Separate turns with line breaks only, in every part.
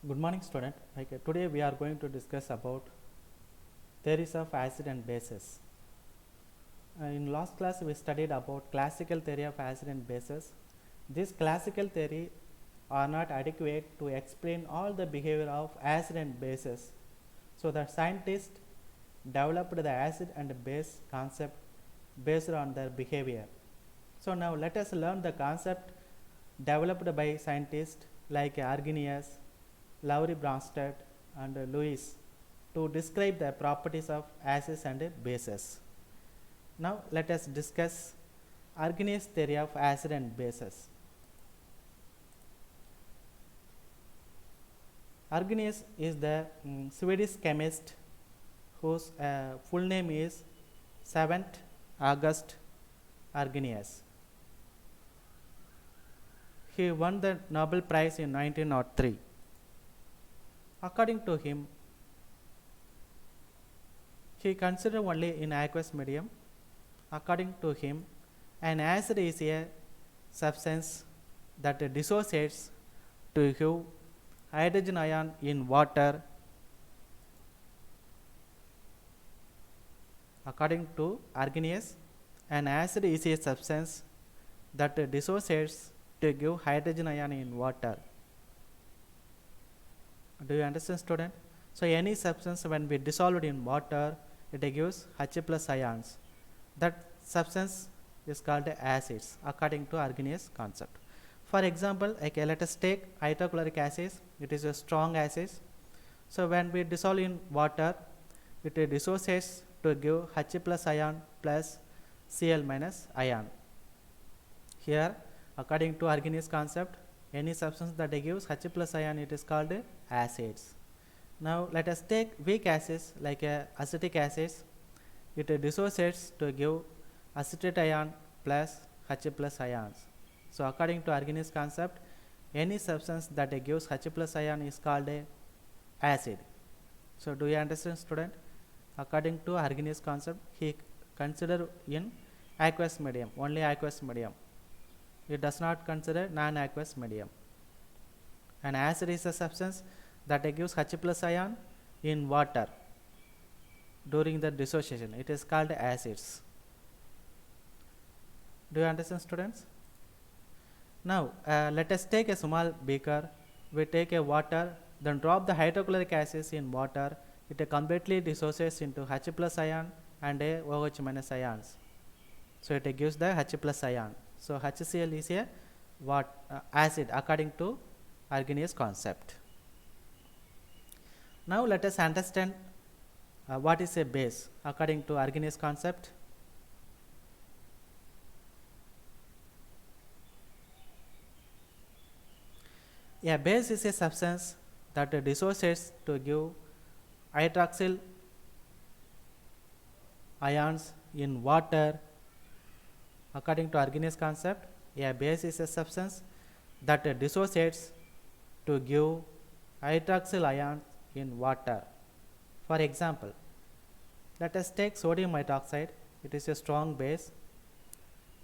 Good morning, student. Today we are going to discuss about theories of acid and bases. In last class we studied about classical theory of acid and bases. This classical theory are not adequate to explain all the behavior of acid and bases. So the scientists developed the acid and base concept based on their behavior. So now let us learn the concept developed by scientists like Arrhenius, Lowry Bronsted and Lewis to describe the properties of acids and bases. Now let us discuss Arrhenius theory of acid and bases. Arrhenius is the Swedish chemist whose full name is 7th August Arrhenius. He won the Nobel Prize in 1903. According to him, he considered only in aqueous medium. According to him, an acid is a substance that dissociates to give hydrogen ion in water. According to Arrhenius, an acid is a substance that dissociates to give hydrogen ion in water. Do you understand, student? So any substance when we dissolve it in water, it gives H plus ions. That substance is called acids according to Arrhenius concept. For example, let us take hydrochloric acid. It is a strong acid. So when we dissolve in water, it dissociates to give H plus ion plus Cl minus ion. Here, according to Arrhenius concept, any substance that gives H plus ion, it is called acids. Now let us take weak acids like acetic acids. It dissociates to give acetate ion plus H plus ions. So according to Arrhenius concept, any substance that gives H plus ion is called acid. So do you understand, student? According to Arrhenius concept, he consider in aqueous medium, only aqueous medium. It does not consider non-aqueous medium. An acid is a substance that gives H plus ion in water during the dissociation. It is called acids. Do you understand, students? Now let us take a small beaker. We take a water, then drop the hydrochloric acids in water. It completely dissociates into H plus ion and a OH minus ions. So it gives the H plus ion. So HCl is a acid according to Arrhenius concept. Now let us understand what is a base according to Arrhenius concept. A base is a substance that dissociates to give hydroxyl ions in water. According to Arrhenius concept, a base is a substance that dissociates to give hydroxyl ions in water. For example, let us take sodium hydroxide. It is a strong base.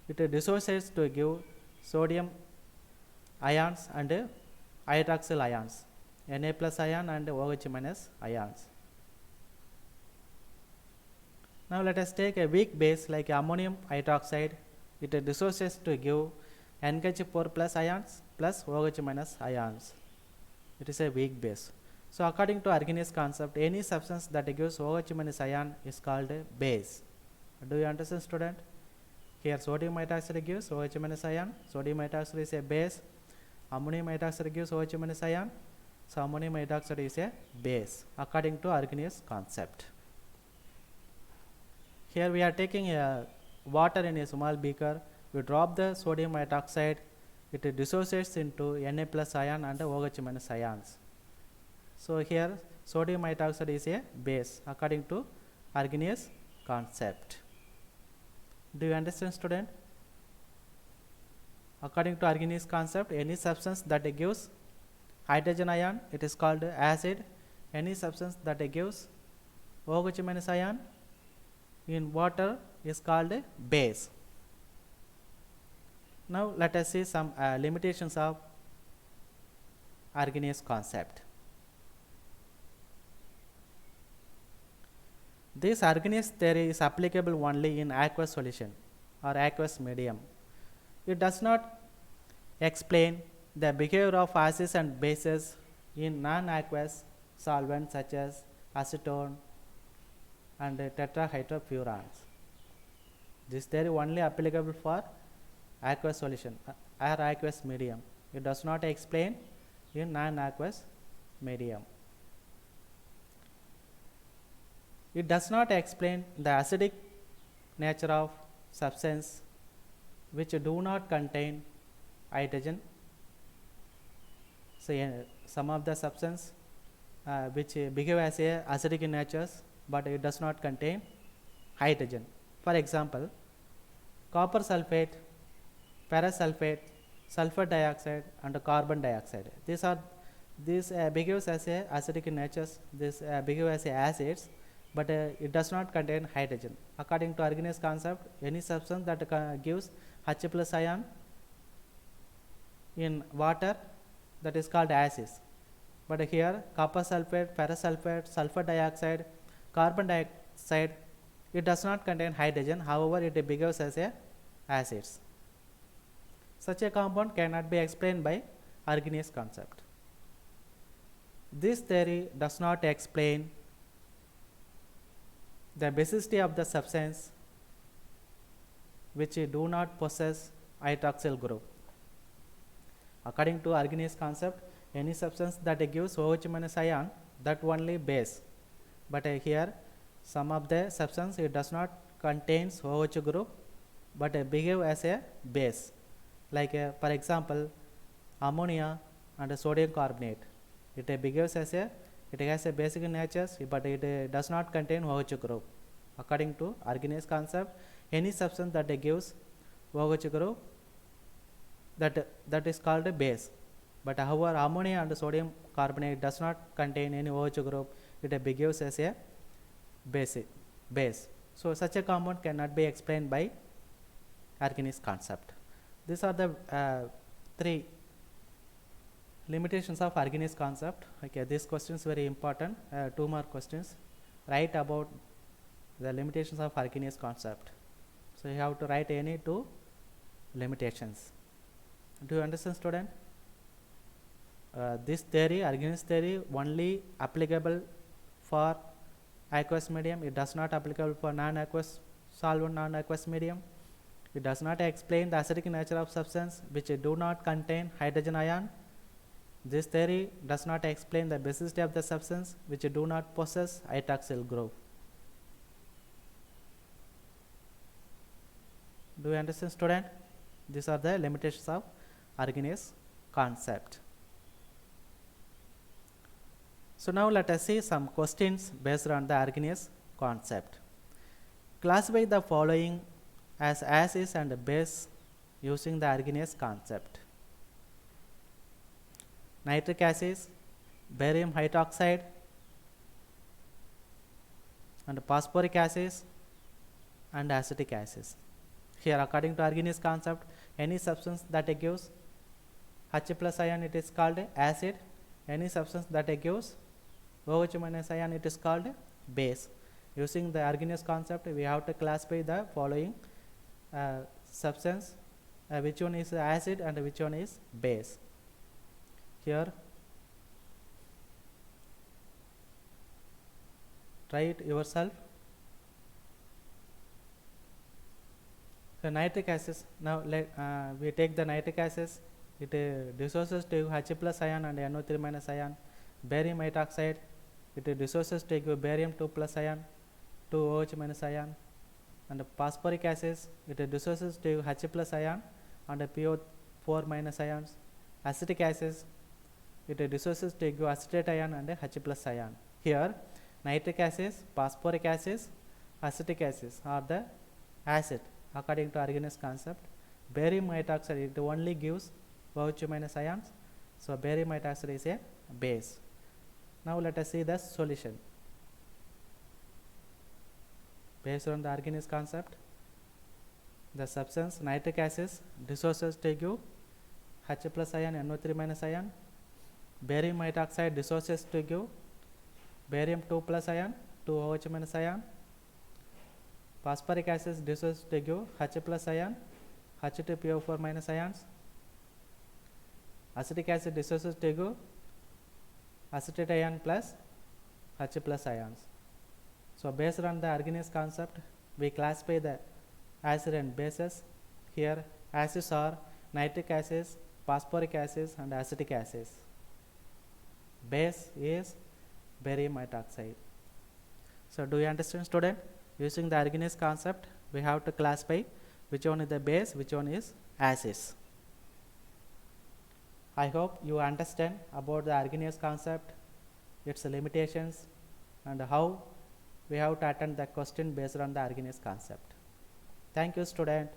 It dissociates to give sodium ions and hydroxyl ions, Na plus ion and OH minus ions. Now let us take a weak base like ammonium hydroxide. It dissociates to give NH4 plus ions plus OH minus ions. It is a weak base. So according to Arrhenius concept, any substance that gives OH minus ion is called a base. Do you understand, student? Here sodium hydroxide gives OH minus ion. Sodium hydroxide is a base. Ammonium hydroxide gives OH minus ion. So ammonium hydroxide is a base according to Arrhenius concept. Here we are taking a water in a small beaker. We drop the sodium hydroxide. It dissociates into Na plus ion and OH minus ions. So here sodium hydroxide is a base according to Arrhenius concept. Do you understand, student? According to Arrhenius concept, any substance that gives hydrogen ion, it is called acid. Any substance that gives OH minus ion in water is called base. Now let us see some limitations of Arrhenius concept. This Arrhenius theory is applicable only in aqueous solution or aqueous medium. It does not explain the behavior of acids and bases in non-aqueous solvents such as acetone and tetrahydrofurans. This theory only applicable for aqueous solution or aqueous medium. It does not explain in non-aqueous medium. It does not explain the acidic nature of substance which do not contain hydrogen. So, some of the substance which behave as a acidic in natures, but it does not contain hydrogen. For example, copper sulfate, ferrous sulfate, sulfur dioxide and carbon dioxide. These behaves as a acidic in natures. This behave as a acids, but it does not contain hydrogen. According to Arrhenius concept, any substance that gives H plus ion in water, that is called acids. But here copper sulfate, ferrous sulfate, sulfur dioxide, carbon dioxide, it does not contain hydrogen. However, it behaves as a acids. Such a compound cannot be explained by Arrhenius concept. This theory does not explain the basicity of the substance which do not possess hydroxyl group. According to Arrhenius concept, any substance that gives OH minus ion, that only base. But here some of the substance it does not contains OH group, but behave as a base. Like for example, ammonia and sodium carbonate. It behaves as it has a basic nature, but it does not contain OH group. According to Arrhenius concept, any substance that gives OH group, that is called a base. But however, ammonia and sodium carbonate does not contain any OH group. It behaves as a base. So such a compound cannot be explained by Arrhenius concept. These are the three limitations of Arrhenius concept. Okay, this question is very important. 2 more questions. Write about the limitations of Arrhenius concept. So you have to write any 2 limitations. Do you understand, student? This theory, Arrhenius theory, only applicable for aqueous medium. It does not applicable for non-aqueous solvent, non-aqueous medium. It does not explain the acidic nature of substance which do not contain hydrogen ion. This theory does not explain the basicity of the substance which do not possess hydroxyl group. Do you understand, student? These are the limitations of Arrhenius concept. So now let us see some questions based on the Arrhenius concept. Classify the following as acids and base using the Arrhenius concept: nitric acid, barium hydroxide, and phosphoric acid and acetic acid. Here, according to Arrhenius concept, any substance that gives H plus ion, it is called acid. Any substance that gives OH minus ion, it is called base. Using the Arrhenius concept, we have to classify the following substance, which one is acid and which one is base. Here, try it yourself. So nitric acid. Now we take the nitric acid. It dissociates to H plus ion and NO3 minus ion. Barium hydroxide, it dissociates to give barium 2 plus ion, 2 OH minus ion. And phosphoric acid, it dissociates to H plus ion and PO4 minus ions. Acetic acid, it dissociates to give acetate ion and H plus ion. Here, nitric acid, phosphoric acid, acetic acid are the acid according to Arrhenius concept. Barium hydroxide, it only gives OH minus ions. So barium hydroxide is a base. Now let us see the solution. Based on the Arrhenius concept, the substance nitric acid dissociates to give H plus ion, NO3 minus ion. Barium hydroxide dissociates to give barium 2 plus ion, 2 OH minus ion. Phosphoric acid dissociates to give H plus ion, H2PO4 minus ions. Acetic acid dissociates to give acetate ion plus H plus ions. So based on the Arrhenius concept, we classify the acid and bases. Here acids are nitric acids, phosphoric acids and acetic acids. Base is barium hydroxide. So do you understand, student? Using the Arrhenius concept, we have to classify which one is the base, which one is acids. I hope you understand about the Arrhenius concept, its limitations and how we have to attend the question based on the Arrhenius concept. Thank you, student.